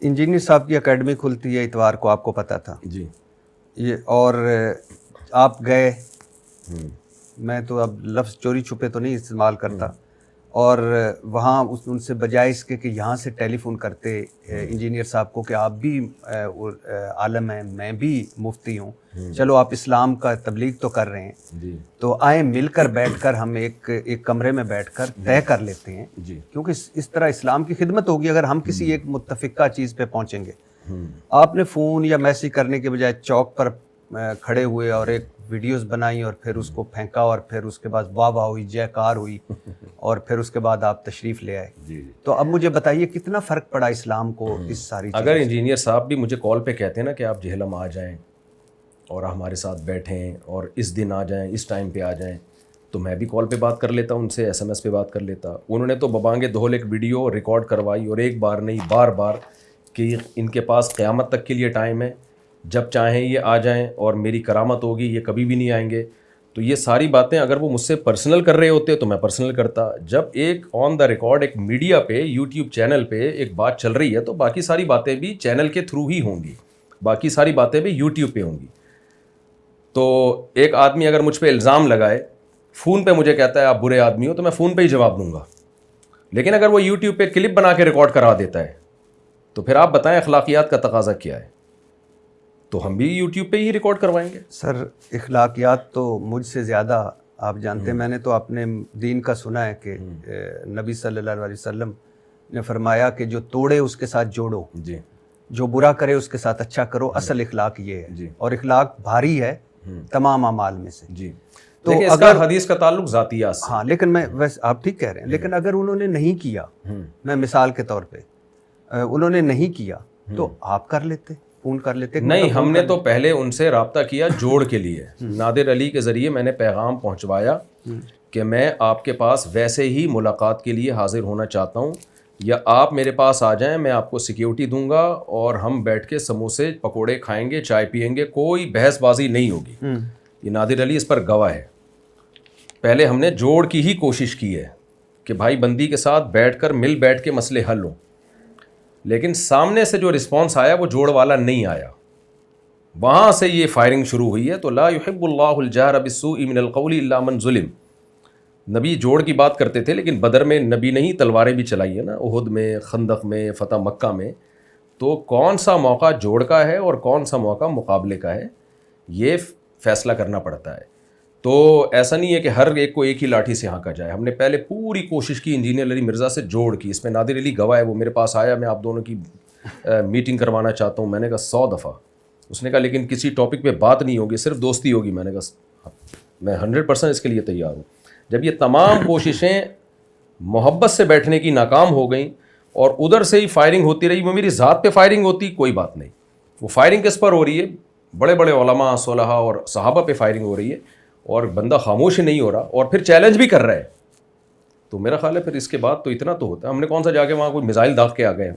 Engineer صاحب کی academy کھلتی ہے اتوار کو، آپ کو پتہ تھا جی یہ، اور آپ گئے، میں تو اب لفظ چوری چھپے تو نہیں استعمال کرتا، اور وہاں ان سے بجائے اس کے کہ یہاں سے ٹیلی فون کرتے انجینئر صاحب کو کہ آپ بھی عالم ہیں، میں بھی مفتی ہوں، چلو آپ اسلام کا تبلیغ تو کر رہے ہیں، جی تو آئیں مل کر بیٹھ کر ہم ایک کمرے میں بیٹھ کر طے کر لیتے ہیں، جی کیونکہ اس طرح اسلام کی خدمت ہوگی اگر ہم کسی ایک متفقہ چیز پہ پہنچیں گے۔ آپ نے فون یا میسیج کرنے کے بجائے چوک پر کھڑے ہوئے اور ایک ویڈیوز بنائی اور پھر اس کو پھینکا، اور پھر اس کے بعد واہ واہ ہوئی، جے کار ہوئی، اور پھر اس کے بعد آپ تشریف لے آئے۔ جی تو اب مجھے بتائیے کتنا فرق پڑا اسلام کو اس ساری چیز؟ اگر انجینئر صاحب بھی مجھے کال پہ کہتے ہیں نا کہ آپ جہلم آ جائیں اور ہمارے ساتھ بیٹھیں اور اس دن آ جائیں، اس ٹائم پہ آ جائیں، تو میں بھی کال پہ بات کر لیتا، ان سے ایس ایم ایس پہ بات کر لیتا۔ انہوں نے تو ببانگے دھول ایک ویڈیو ریکارڈ کروائی، اور ایک بار نہیں بار بار، کہ ان کے پاس قیامت تک کے لیے ٹائم ہے، جب چاہیں یہ آ جائیں اور میری کرامت ہوگی، یہ کبھی بھی نہیں آئیں گے۔ تو یہ ساری باتیں اگر وہ مجھ سے پرسنل کر رہے ہوتے تو میں پرسنل کرتا۔ جب ایک آن دا ریکارڈ ایک میڈیا پہ، یوٹیوب چینل پہ ایک بات چل رہی ہے، تو باقی ساری باتیں بھی چینل کے تھرو ہی ہوں گی، باقی ساری باتیں بھی یوٹیوب پہ ہوں گی۔ تو ایک آدمی اگر مجھ پہ الزام لگائے، فون پہ مجھے کہتا ہے آپ برے آدمی ہو، تو میں فون پہ ہی جواب دوں گا، لیکن اگر وہ یوٹیوب پہ کلپ بنا کے ریکارڈ کرا دیتا ہے، تو پھر آپ بتائیں اخلاقیات کا تقاضا کیا ہے؟ تو ہم بھی یوٹیوب پہ ہی ریکارڈ کروائیں گے۔ سر اخلاقیات تو مجھ سے زیادہ آپ جانتے ہیں، میں نے تو اپنے دین کا سنا ہے کہ نبی صلی اللہ علیہ وسلم نے فرمایا کہ جو توڑے اس کے ساتھ جوڑو، جی جو برا کرے اس کے ساتھ اچھا کرو، اصل اخلاق یہ ہے، جی اور اخلاق بھاری ہے تمام اعمال میں سے۔ جی، تو لیکن اس کا حدیث کا تعلق ذاتیات سے۔ ہاں، لیکن میں ویسے آپ ٹھیک کہہ رہے ہیں، لیکن اگر انہوں نے نہیں کیا، میں مثال کے طور پہ انہوں نے نہیں کیا تو آپ کر لیتے، فون کر لیتے۔ نہیں، ہم نے تو پہلے ان سے رابطہ کیا جوڑ کے لیے، نادر علی کے ذریعے میں نے پیغام پہنچوایا کہ میں آپ کے پاس ویسے ہی ملاقات کے لیے حاضر ہونا چاہتا ہوں، یا آپ میرے پاس آ جائیں، میں آپ کو سیکیورٹی دوں گا اور ہم بیٹھ کے سموسے پکوڑے کھائیں گے، چائے پئیں گے، کوئی بحث بازی نہیں ہوگی۔ یہ نادر علی اس پر گواہ ہے۔ پہلے ہم نے جوڑ کی ہی کوشش کی ہے کہ بھائی بندی کے ساتھ بیٹھ کر مل بیٹھ کے مسئلے حل ہوں، لیکن سامنے سے جو رسپانس آیا وہ جوڑ والا نہیں آیا، وہاں سے یہ فائرنگ شروع ہوئی ہے۔ تو لا يحب اللہ الجہر بالسوء من القول الا من ظلم، نبی جوڑ کی بات کرتے تھے، لیکن بدر میں نبی نے ہی تلواریں بھی چلائی ہیں نا، احد میں، خندق میں، فتح مکہ میں۔ تو کون سا موقع جوڑ کا ہے اور کون سا موقع مقابلے کا ہے، یہ فیصلہ کرنا پڑتا ہے۔ تو ایسا نہیں ہے کہ ہر ایک کو ایک ہی لاٹھی سے ہانکا جائے۔ ہم نے پہلے پوری کوشش کی انجینئر علی مرزا سے جوڑ کی، اس میں نادر علی گواہ ہے، وہ میرے پاس آیا، میں آپ دونوں کی میٹنگ کروانا چاہتا ہوں۔ میں نے کہا 100 دفعہ۔ اس نے کہا لیکن کسی ٹاپک پہ بات نہیں ہوگی، صرف دوستی ہوگی۔ میں نے کہا میں 100% اس کے لیے تیار ہوں۔ جب یہ تمام کوششیں محبت سے بیٹھنے کی ناکام ہو گئیں اور ادھر سے ہی فائرنگ ہوتی رہی، وہ میری ذات پہ فائرنگ ہوتی کوئی بات نہیں، وہ فائرنگ کس پر ہو رہی ہے؟ بڑے بڑے علماء، صلحاء اور صحابہ پہ فائرنگ ہو رہی ہے، اور بندہ خاموش ہی نہیں ہو رہا اور پھر چیلنج بھی کر رہا ہے۔ تو میرا خیال ہے پھر اس کے بعد تو اتنا تو ہوتا ہے، ہم نے کون سا جا کے وہاں کوئی میزائل داغ کے آ گئے ہیں۔